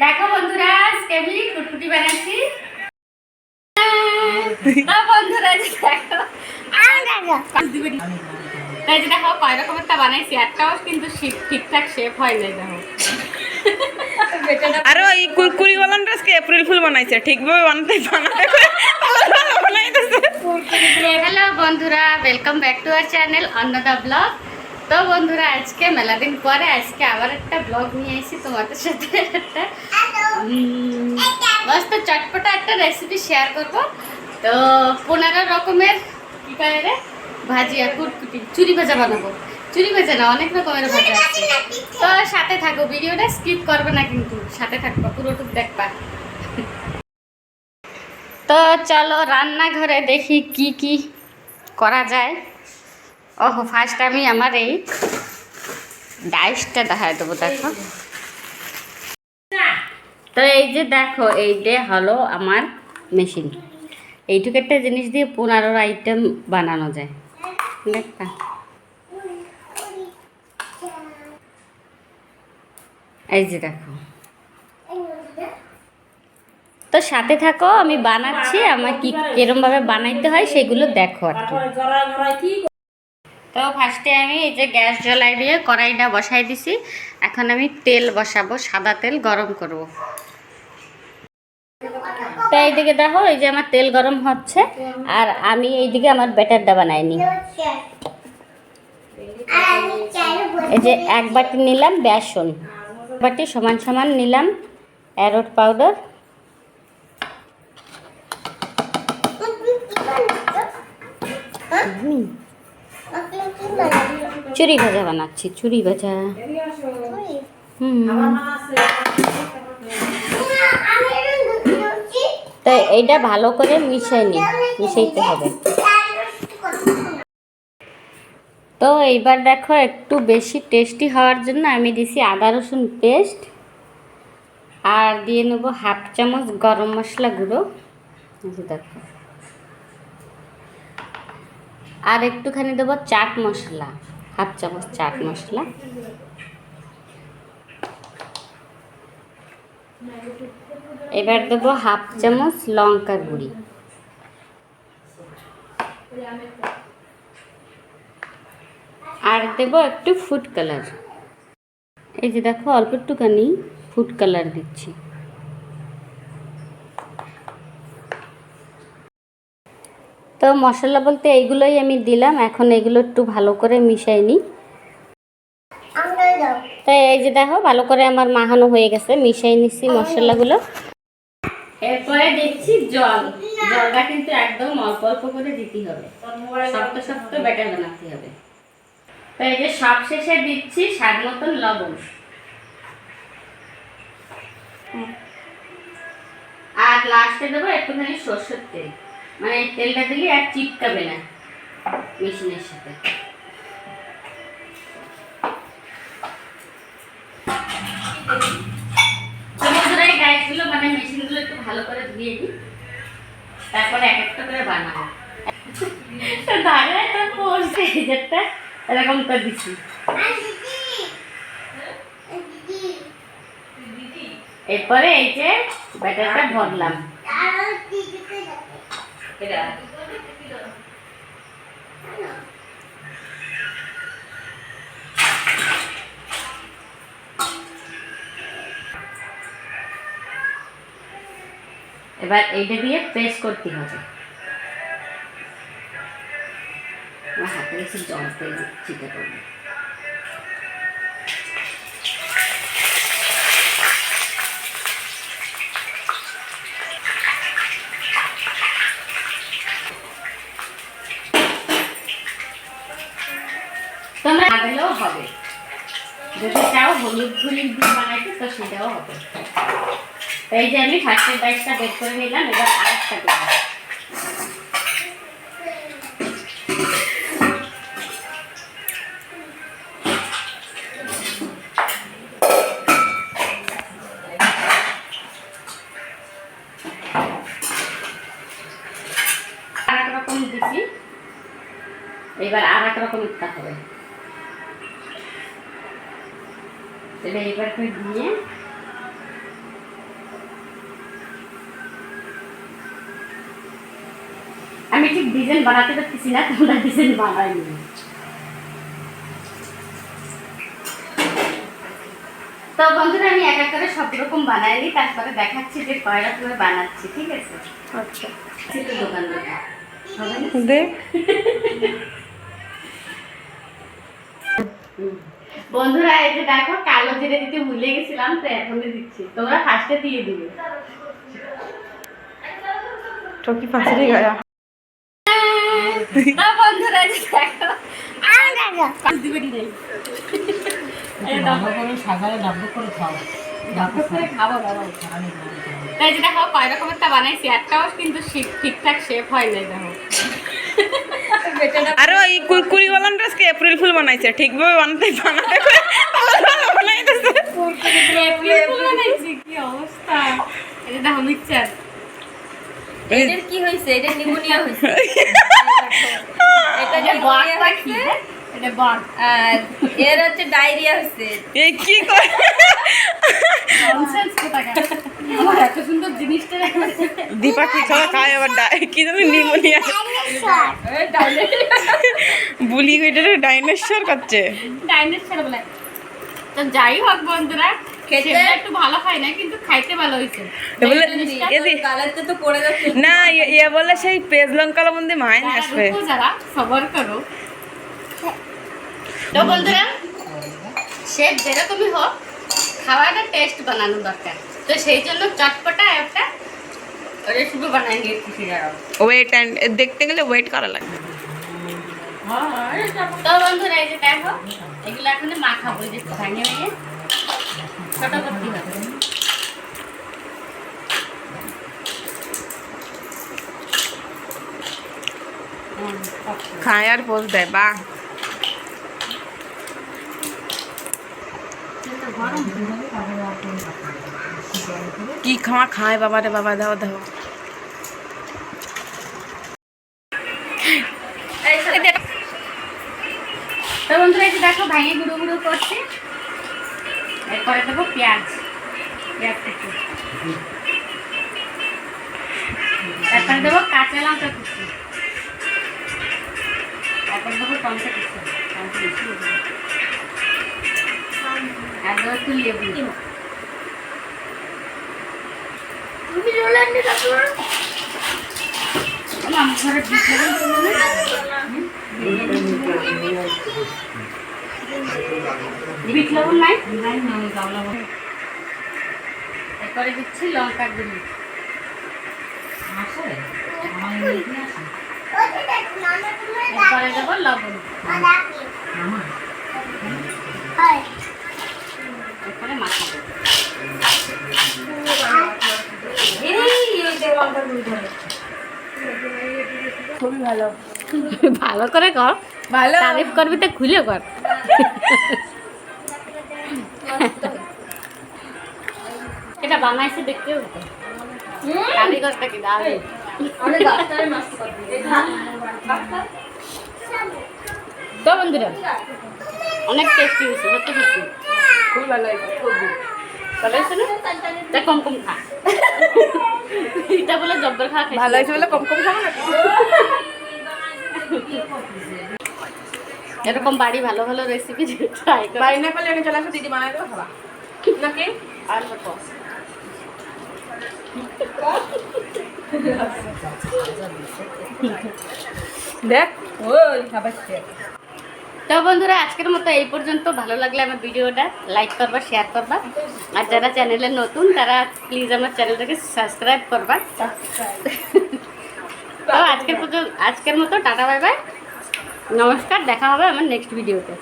দেখো বন্ধুরা, আজকে আমি কুটকুটি বানাচ্ছি। বন্ধুরা দেখো, তাই যে দেখো কয় রকমেরটা বানাইছি, একটাও কিন্তু ঠিকঠাক শেপ হয় নাই। দেখো আরে ওই কুরকুরি বানানটা আজকে এপ্রিল ফুল বানাইছে, ঠিকভাবে বানাইতেছে। হ্যালো বন্ধুরা, welcome back to our channel Annada blog. তো বন্ধুরা, আজকে মেলা দিন পরে আজকে আবার একটা ব্লগ নিয়ে এসেছি তোমাদের সাথে। একটা মস্ত চটপটা একটা রেসিপি শেয়ার করব। তো 15 রকমের কি করে রে ভাজিয়া কুটকুটি চুরি ভাজা বানাবো। চুরি ভাজা না, অনেক রকমের ভাজা আছে। তো সাথে থাকো, ভিডিওটা স্কিপ করবে না কিন্তু, সাথে থাকবা, পুরোটুকু দেখবা। তো চলো রান্নাঘরে দেখি কি কি করা যায়। ওহো, ফার্স্ট আমি আমার এই ডাইসটা দেখাই দেবো। দেখো তো এই যে দেখো, এইটা হলো আমার মেশিন। এইটুকু একটা জিনিস দিয়ে 15 আইটেম বানানো যায়। দেখা এই যে দেখো, তো সাথে থাকো, আমি বানাচ্ছি, আমার কি কিরমভাবে বানাইতে হয় সেগুলো দেখো আর কি। তো ফার্স্টে আমি এই যে গ্যাস জ্বলাই দিয়ে কড়াইটা বসাই দিছি। এখন আমি তেল বসাবো, সাদা তেল গরম করব। তো এইদিকে দেখো, এই যে আমার তেল গরম হচ্ছে, আর আমি এইদিকে আমার ব্যাটারটা বানাইনি। এই যে 1 বাটি নিলাম বেসন, 1 বাটি সমান সমান নিলাম অ্যারোট পাউডার, চুরি ভাজা বানাচ্ছি, চুরি ভাজা। তো এইটা ভালো করে মিশাইতে হবে। তো এইবার দেখো, একটু বেশি টেস্টি হওয়ার জন্য আমি দিছি আদা রসুন পেস্ট, আর দিয়ে নেব 1/2 চামচ গরম মশলা গুঁড়ো। দেখো, আর একটুখানি দেবো চাট মশলা, 1/2 চামচ চাট মশলা। এবার দেবো 1/2 চামচ লঙ্কার গুঁড়ি, আর দেবো একটু ফুড কালার। এই যে দেখো, অল্প একটুখানি ফুড কালার দিচ্ছি। তো মশলা বলতে এইগুলোই আমি দিলাম। এখন এগুলো একটু ভালো করে মিশাই নিই। তো এই যে দেখো, ভালো করে আমার মাখানো হয়ে গেছে, মিশাই নিচ্ছি মশলাগুলো। এরপরে দিচ্ছি জল। জলটা কিন্তু একদম অল্প অল্প করে দিতে হবে, শক্ত শক্ত ব্যাটার বানাতে হবে। তো এই যে সব শেষে দিচ্ছি স্বাদ মতন লবণ, আর লাস্টে দেবো একটুখানি সরষের তেল। মানে এই তেলটা দিলে আর চিপকাবে না মেশিনের সাথে। এই ডাইসগুলো মানে মেশিনগুলো একটু ভালো করে ধুয়ে দিই, তারপরে এক একটা করে বানাবো। ধারে তো পড়ছে যেটা এরকম করে দিচ্ছি। এরপরে এই যে ব্যাটারটা ভরলাম। এবার এইটা দিয়ে প্রেস করতে হবে। আমার হাতে এসে জল তেল ছিটে পড়বে। তোমরা না দিলেও হবে, যদি চাও হলুদ গুলির দিয়ে বানাইতে তো সেটাও হবে। এই যে আমি ফার্স্টের ডাইসটা বের করে নিলাম, এবার আরেকটা দেবো। আরেক রকম দিচ্ছি, এবার আরেক রকম ইচ্ছা হবে। এবার করে দিয়ে ডিজাইন বানাতে পারতেছি না, তোমরা ডিজাইন বানাই নি। তো বন্ধুরা আমি এক এক করে সব রকম বানাইনি, তারপরে দেখাচ্ছি যে কয় রকমের বানাচ্ছি, ঠিক আছে? আচ্ছা দোকান হবে না? দেখ বন্ধুরা এই যে দেখো কালো জিরে দিতে ভুলে গেছিলাম, তো এখনই দিচ্ছি, তোমরা ফার্স্টে দিয়ে দিবে। টকি ফাঁসি গায়া না বন্ধুরা এই যে দেখো দিবেন নেই, এই দেখো করে সাজালে ডাব্বু করে খাও। ডাব্বু করে খাবো বাবা। তাই যে দেখো কয় রকমের তা বানাইছি, একটাও কিন্তু ঠিকঠাক শেপ হয় নাই দেখো। আরে ওই কুরকুরি ওয়ালা ড্রেসকে এপ্রিল ফুল বানাইছে ঠিকভাবে বানাতে বানাইতেছে এপ্রিল ফুল বানাইছি, কি অবস্থা! এই যে দেখো মিক্সচার, এটার কি হয়েছে? এটা নিউমোনিয়া হয়েছে। এটা যে বট নিউমোনিয়া পাখি, হয়েছে এটা বট। আর এর হচ্ছে ডায়রিয়া হয়েছে। এই কি করে ননসেন্স কোথাকার! আমার এত সুন্দর জিনিসটা দীপা কি খাওয়া খায় আবার কি জানি নিউমোনিয়া বুলি কইটারে ডাইনোসর করছে ডাইনোসর বলে। তো যাই হোক বন্ধুরা, খেতে সেটা একটু ভালো খাই না, কিন্তু খাইতে ভালো হয়েছে। বলে এদি কালারটা তো পড়ে যাচ্ছে। না ইয়ে বলে সেই পেজ লঙ্কার মধ্যে মাইন যারা আসবে রুকো, যারা সবর করো। তো বন্ধুরা শেফ যেরকমই হোক, খাওয়াটা টেস্ট বানানো দরকার, তো সেই জন্য চটপটা একটা রেসিপি বানাই নিয়েছি সিরাও। ওয়েট এন্ড দেখতে গেলে ওয়েট করা লাগে তো বন্ধুরা এই যে দেখো এগুলো এখন মাখাবো, এই যে ভাঙে ভেঙে ছোট করতে হবে। খায় আর পোজ দেয় বা কি খাওয়া খায় বাবা রে বাবা, দাও দাও তো বন্ধুরা এই যে দেখো ভাঙে গুঁড়ো গুঁড়ো করছে, এরপরে দেবো পেঁয়াজ, পেঁয়াজ কুচি, তারপরে দেবো কাঁচা লঙ্কা কুচি, তারপরে দেবো টমেটো কুচি, টমেটো বেশি দেবো, আর দেবো একটু লেবু। আমার ঘরে বিট লবণ বিট লবণ নাই, এরপরে দিচ্ছি লঙ্কা গুঁড়ি, এরপরে দেবো লবণ, এরপরে মাখাবো। খুবই ভালো। ভালো করে কর, ভালো তারিফ করবি তো খুলে কর। এটা বানাইছে দেখতে হতো, কারিগরটা কি দারুণ। অনেক ডাক্তারের মাছ করবে। তো বন্ধুরা অনেক টেস্টি হয়েছে, সত্যি সত্যি খুবই ভালো হয়েছে, খুবই ভালো হয়েছে না? তা কম কম খা, এটা বলে জব্বর খা খাই। ভালো হয়েছে বলে কম কম খাবো না এরকম বাড়ি ভালো ভালো রেসিপি ট্রাই কর। বাড়ি না পেলে আমি চলে আসো দিদি বানাই দেবো খাবা নাকি আর কত দেখ ওই খাবারছে। তো বন্ধুরা আজকের মতো এই পর্যন্ত। ভালো লাগলে আমার ভিডিওটা লাইক করবা, শেয়ার করবা, আর যারা চ্যানেলে নতুন তারা প্লিজ আমার চ্যানেলটাকে সাবস্ক্রাইব করবা। তো আজকের মতো টাটা, বাই বাই, নমস্কার, দেখা হবে আমার নেক্সট ভিডিওতে।